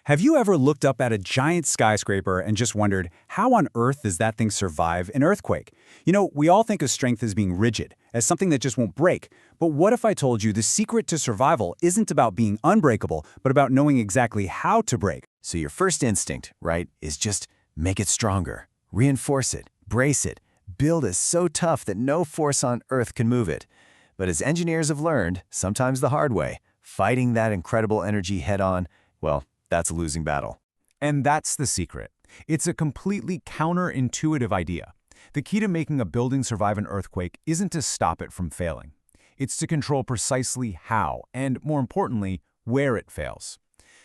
Have you ever looked up at a giant skyscraper and just wondered, how on earth does that thing survive an earthquake? You know, we all think of strength as being rigid, as something that just won't break. But what if I told you the secret to survival isn't about being unbreakable, but about knowing exactly how to break? So your first instinct, right, is just make it stronger, reinforce it, brace it, build it so tough that no force on earth can move it. But as engineers have learned, sometimes the hard way, fighting that incredible energy head-on, well, that's a losing battle. And that's the secret. It's a completely counterintuitive idea. The key to making a building survive an earthquake isn't to stop it from failing. It's to control precisely how, and more importantly, where it fails.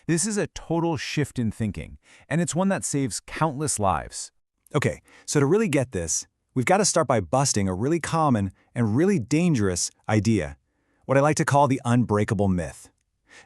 This is a total shift in thinking, and it's one that saves countless lives. Okay, so to really get this, we've got to start by busting a really common and really dangerous idea, what I like to call the unbreakable myth.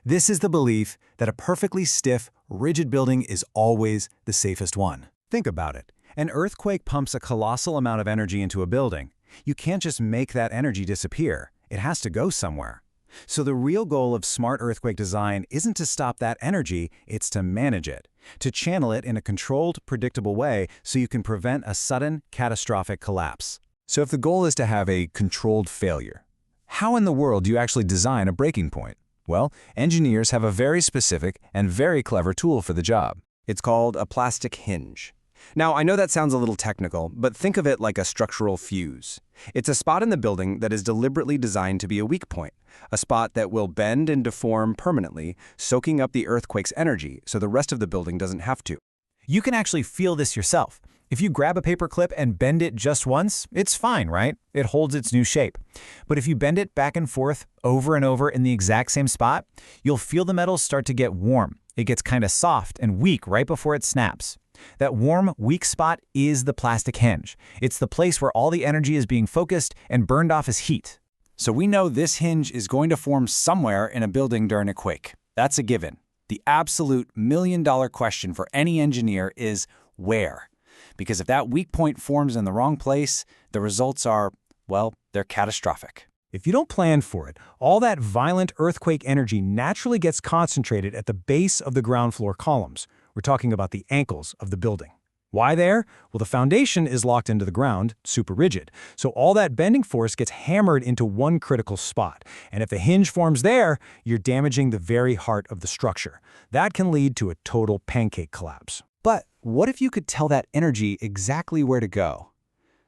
This is the belief that a perfectly stiff, rigid building is always the safest one. Think about it. An earthquake pumps a colossal amount of energy into a building. You can't just make that energy disappear. It has to go somewhere. So the real goal of smart earthquake design isn't to stop that energy, it's to manage it, to channel it in a controlled, predictable way so you can prevent a sudden, catastrophic collapse. So if the goal is to have a controlled failure, how in the world do you actually design a breaking point? Well, engineers have a very specific and very clever tool for the job. It's called a plastic hinge. Now, I know that sounds a little technical, but think of it like a structural fuse. It's a spot in the building that is deliberately designed to be a weak point, a spot that will bend and deform permanently, soaking up the earthquake's energy so the rest of the building doesn't have to. You can actually feel this yourself. If you grab a paper clip and bend it just once, it's fine, right? It holds its new shape. But if you bend it back and forth over and over in the exact same spot, you'll feel the metal start to get warm. It gets kind of soft and weak right before it snaps. That warm, weak spot is the plastic hinge. It's the place where all the energy is being focused and burned off as heat. So we know this hinge is going to form somewhere in a building during a quake. That's a given. The absolute million-dollar question for any engineer is where? Because if that weak point forms in the wrong place, the results are, well, they're catastrophic. If you don't plan for it, all that violent earthquake energy naturally gets concentrated at the base of the ground floor columns. We're talking about the ankles of the building. Why there? Well, the foundation is locked into the ground, super rigid, so all that bending force gets hammered into one critical spot. And if the hinge forms there, you're damaging the very heart of the structure. That can lead to a total pancake collapse. But what if you could tell that energy exactly where to go?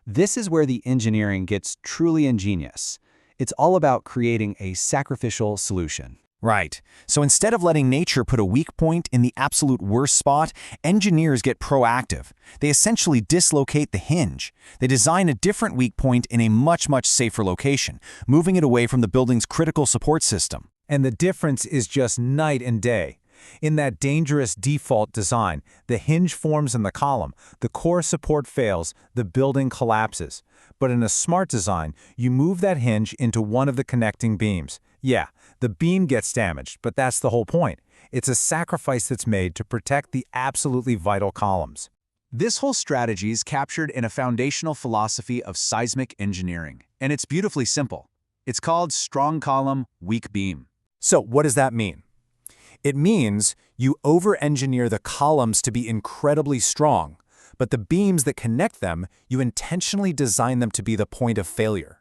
This is where the engineering gets truly ingenious. It's all about creating a sacrificial solution. Right. So instead of letting nature put a weak point in the absolute worst spot, engineers get proactive. They essentially dislocate the hinge. They design a different weak point in a much safer location, moving it away from the building's critical support system. And the difference is just night and day. In that dangerous default design, the hinge forms in the column, the core support fails, the building collapses. But in a smart design, you move that hinge into one of the connecting beams. Yeah, the beam gets damaged, but that's the whole point. It's a sacrifice that's made to protect the absolutely vital columns. This whole strategy is captured in a foundational philosophy of seismic engineering, and it's beautifully simple. It's called strong column, weak beam. So what does that mean? It means you over-engineer the columns to be incredibly strong, but the beams that connect them, you intentionally design them to be the point of failure.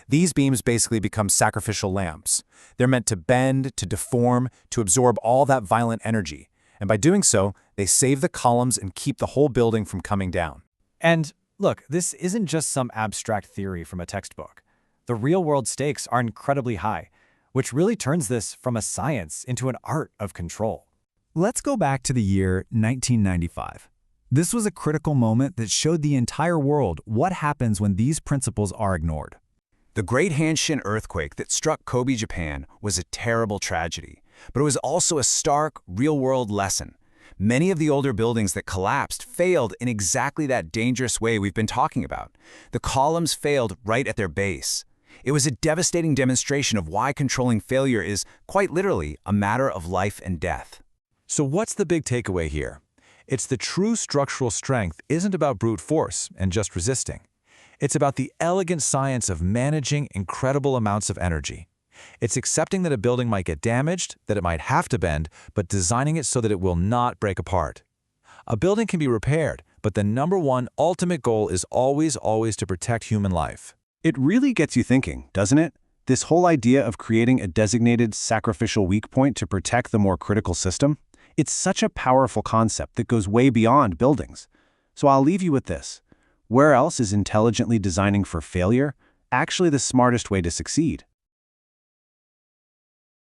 These beams basically become sacrificial lamps. They're meant to bend, to deform, to absorb all that violent energy. And by doing so, they save the columns and keep the whole building from coming down. And look, this isn't just some abstract theory from a textbook. The real-world stakes are incredibly high, which really turns this from a science into an art of control. Let's go back to the year 1995. This was a critical moment that showed the entire world what happens when these principles are ignored. The Great Hanshin earthquake that struck Kobe, Japan, was a terrible tragedy, but it was also a stark, real-world lesson. Many of the older buildings that collapsed failed in exactly that dangerous way we've been talking about. The columns failed right at their base. It was a devastating demonstration of why controlling failure is, quite literally, a matter of life and death. So what's the big takeaway here? It's the true structural strength isn't about brute force and just resisting. It's about the elegant science of managing incredible amounts of energy. It's accepting that a building might get damaged, that it might have to bend, but designing it so that it will not break apart. A building can be repaired, but the number one ultimate goal is always to protect human life. It really gets you thinking, doesn't it? This whole idea of creating a designated sacrificial weak point to protect the more critical system? It's such a powerful concept that goes way beyond buildings. So I'll leave you with this. Where else is intelligently designing for failure actually the smartest way to succeed?